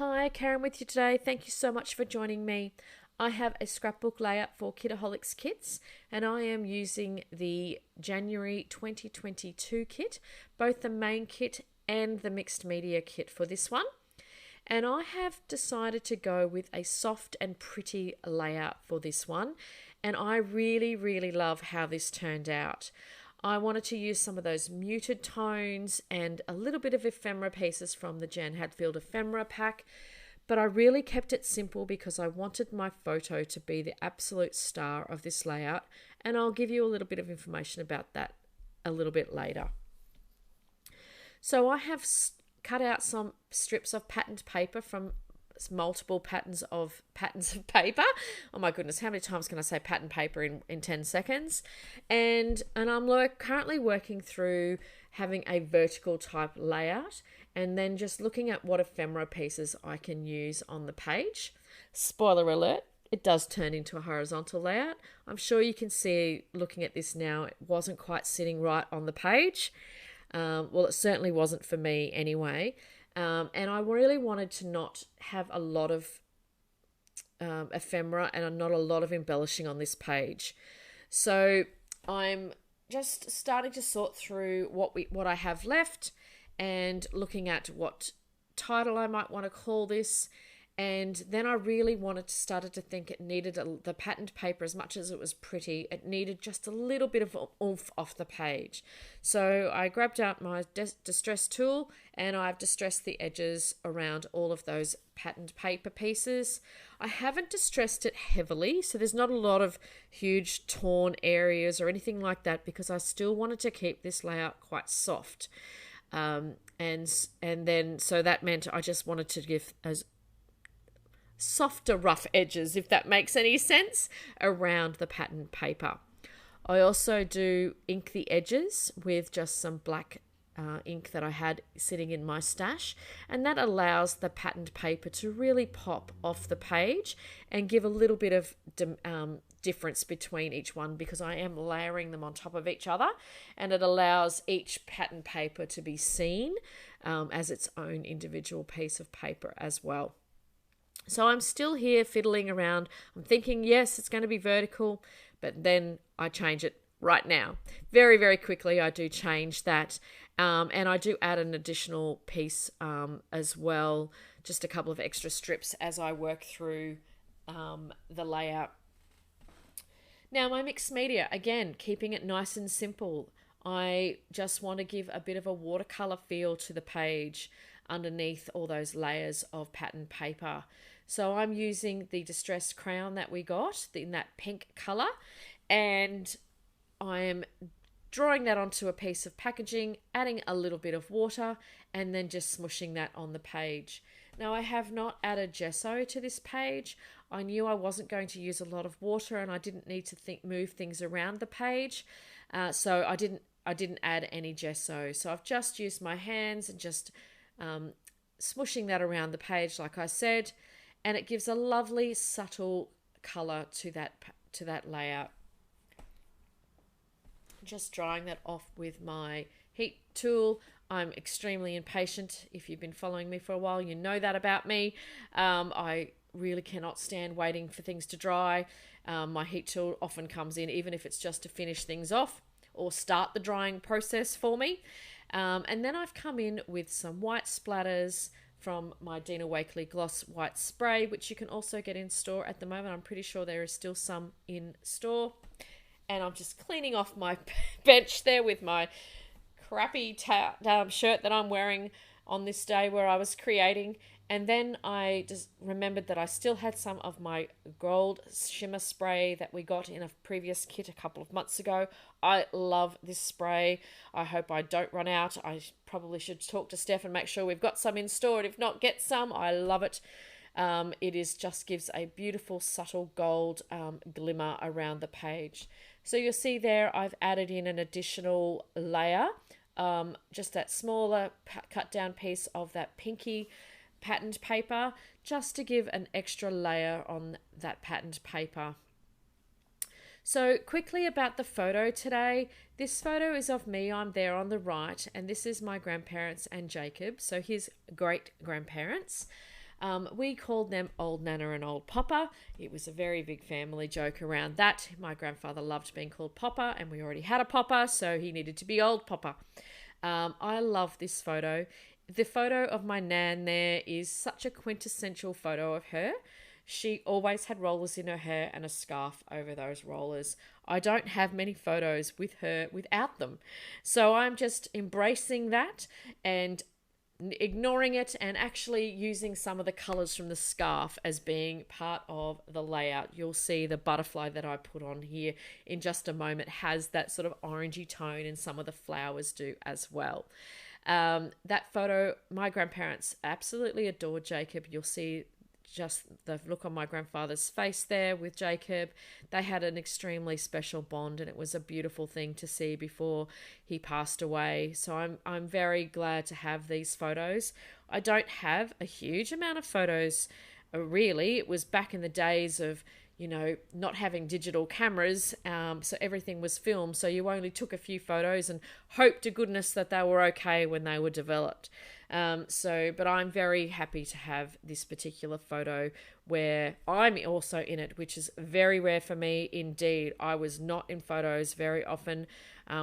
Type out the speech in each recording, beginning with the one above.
Hi, Karen with you today. Thank you so much for joining me. I have a scrapbook layout for Kitaholic Kits and I am using the January 2022 kit, both the main kit and the mixed media kit for this one. And I have decided to go with a soft and pretty layout for this one. And I really love how this turned out. I wanted to use some of those muted tones and a little bit of ephemera pieces from the Jan Hadfield ephemera pack, but I really kept it simple because I wanted my photo to be the absolute star of this layout, and I'll give you a little bit of information about that a little bit later. So I have cut out some strips of patterned paper from multiple patterns of paper. Oh my goodness, how many times can I say pattern paper in 10 seconds? And I'm currently working through having a vertical type layout and then just looking at what ephemera pieces I can use on the page. Spoiler alert, it does turn into a horizontal layout. I'm sure you can see looking at this now, it wasn't quite sitting right on the page. Well, it certainly wasn't for me anyway. And I really wanted to not have a lot of ephemera and not a lot of embellishing on this page. So I'm just starting to sort through what I have left and looking at what title I might want to call this. And then I really started to think it needed the patterned paper, as much as it was pretty, it needed just a little bit of oomph off the page. So I grabbed out my distress tool and I've distressed the edges around all of those patterned paper pieces. I haven't distressed it heavily, so there's not a lot of huge torn areas or anything like that because I still wanted to keep this layout quite soft. And then so that meant I just wanted to give as softer rough edges, if that makes any sense, around the patterned paper. I also do ink the edges with just some black ink that I had sitting in my stash, and that allows the patterned paper to really pop off the page and give a little bit of difference between each one because I am layering them on top of each other, and it allows each patterned paper to be seen as its own individual piece of paper as well. So I'm still here fiddling around. I'm thinking, yes, it's going to be vertical, but then I change it right now. Very quickly, I do change that. And I do add an additional piece as well, just a couple of extra strips as I work through the layout. Now, my mixed media, again, keeping it nice and simple. I just want to give a bit of a watercolor feel to the page underneath all those layers of patterned paper. So I'm using the distressed crayon that we got in that pink color, and I am drawing that onto a piece of packaging, adding a little bit of water, and then just smushing that on the page. Now, I have not added gesso to this page. I knew I wasn't going to use a lot of water and I didn't need to move things around the page, so I didn't add any gesso. So I've just used my hands and just smushing that around the page, like I said, and it gives a lovely subtle color to that layout. Just drying that off with my heat tool. I'm extremely impatient. If you've been following me for a while, you know that about me. I really cannot stand waiting for things to dry. My heat tool often comes in, even if it's just to finish things off or start the drying process for me. And then I've come in with some white splatters from my Dina Wakley Gloss White Spray, which you can also get in store at the moment. I'm pretty sure there is still some in store. And I'm just cleaning off my bench there with my crappy shirt that I'm wearing on this day where I was creating. And then I just remembered that I still had some of my gold shimmer spray that we got in a previous kit a couple of months ago. I love this spray. I hope I don't run out. I probably should talk to Steph and make sure we've got some in store. And if not, get some. I love it. Just gives a beautiful subtle gold glimmer around the page. So you'll see there I've added in an additional layer, just that smaller cut down piece of that pinky patterned paper, just to give an extra layer on that patterned paper. So quickly about the photo today. This photo is of me. I'm there on the right, and this is my grandparents and Jacob, so his great grandparents. We called them Old Nana and Old Papa. It was a very big family joke around that. My grandfather loved being called Papa, and we already had a Papa, so he needed to be Old Papa. I love this photo. The photo of my nan there is such a quintessential photo of her. She always had rollers in her hair and a scarf over those rollers. I don't have many photos with her without them. So I'm just embracing that and ignoring it and actually using some of the colours from the scarf as being part of the layout. You'll see the butterfly that I put on here in just a moment has that sort of orangey tone, and some of the flowers do as well. That photo, my grandparents absolutely adored Jacob. You'll see just the look on my grandfather's face there with Jacob. They had an extremely special bond, and it was a beautiful thing to see before he passed away. So I'm very glad to have these photos. I don't have a huge amount of photos, really. It was back in the days of, you know, not having digital cameras, so everything was filmed. So you only took a few photos and hoped to goodness that they were okay when they were developed. But I'm very happy to have this particular photo where I'm also in it, which is very rare for me indeed. I was not in photos very often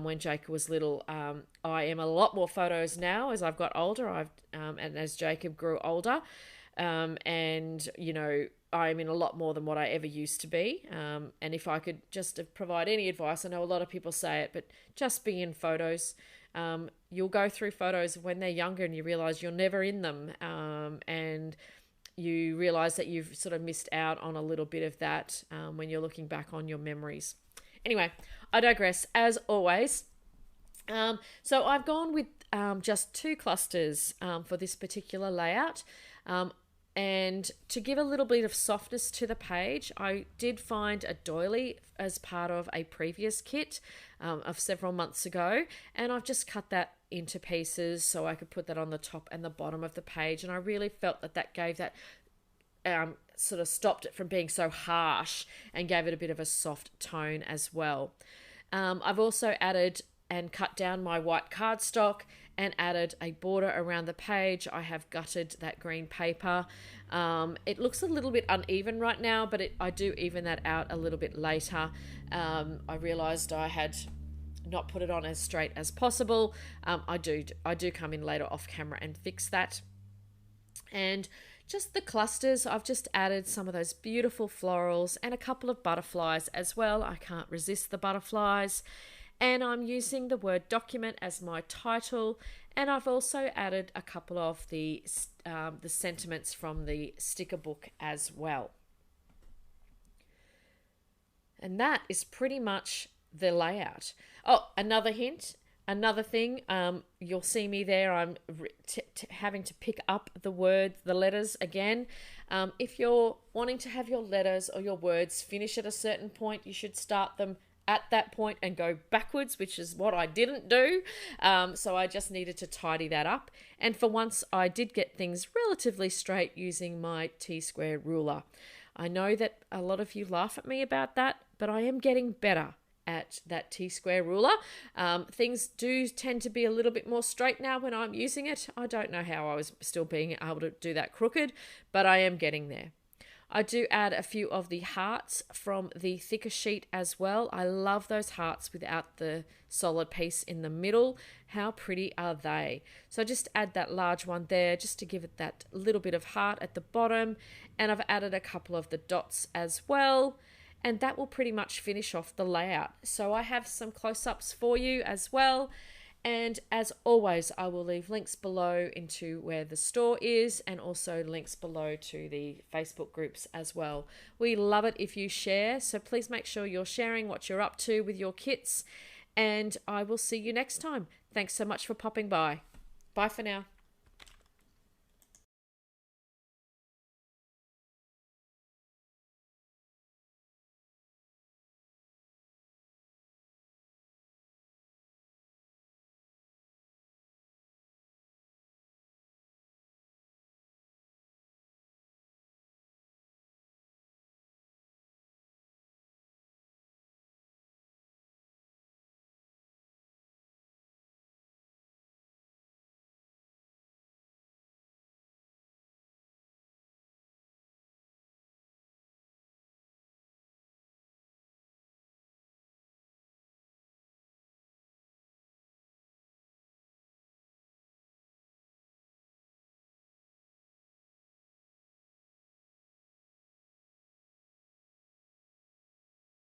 when Jacob was little. I am a lot more photos now as I've got older. And as Jacob grew older, and you know, I'm in a lot more than what I ever used to be. And if I could just provide any advice, I know a lot of people say it, but just be in photos. You'll go through photos when they're younger and you realize you're never in them. And you realize that you've sort of missed out on a little bit of that when you're looking back on your memories. Anyway, I digress as always. So I've gone with just 2 clusters for this particular layout. And to give a little bit of softness to the page, I did find a doily as part of a previous kit of several months ago. And I've just cut that into pieces so I could put that on the top and the bottom of the page. And I really felt that gave that, sort of stopped it from being so harsh and gave it a bit of a soft tone as well. I've also added and cut down my white cardstock and added a border around the page. I have gutted that green paper. It looks a little bit uneven right now, but I do even that out a little bit later. I realized I had not put it on as straight as possible. I do come in later off camera and fix that. And just the clusters, I've just added some of those beautiful florals and a couple of butterflies as well. I can't resist the butterflies. And I'm using the word document as my title, and I've also added a couple of the sentiments from the sticker book as well. And that is pretty much the layout. Oh, another hint, another thing, you'll see me there, I'm having to pick up the letters again. If you're wanting to have your letters or your words finish at a certain point, you should start them at that point and go backwards, which is what I didn't do. So I just needed to tidy that up. And for once, I did get things relatively straight using my T-square ruler. I know that a lot of you laugh at me about that, but I am getting better at that T-square ruler. Things do tend to be a little bit more straight now when I'm using it. I don't know how I was still being able to do that crooked, but I am getting there. I do add a few of the hearts from the thicker sheet as well. I love those hearts without the solid piece in the middle. How pretty are they? So I just add that large one there just to give it that little bit of heart at the bottom. And I've added a couple of the dots as well. And that will pretty much finish off the layout. So I have some close-ups for you as well. And as always, I will leave links below into where the store is and also links below to the Facebook groups as well. We love it if you share, so please make sure you're sharing what you're up to with your kits, and I will see you next time. Thanks so much for popping by. Bye for now.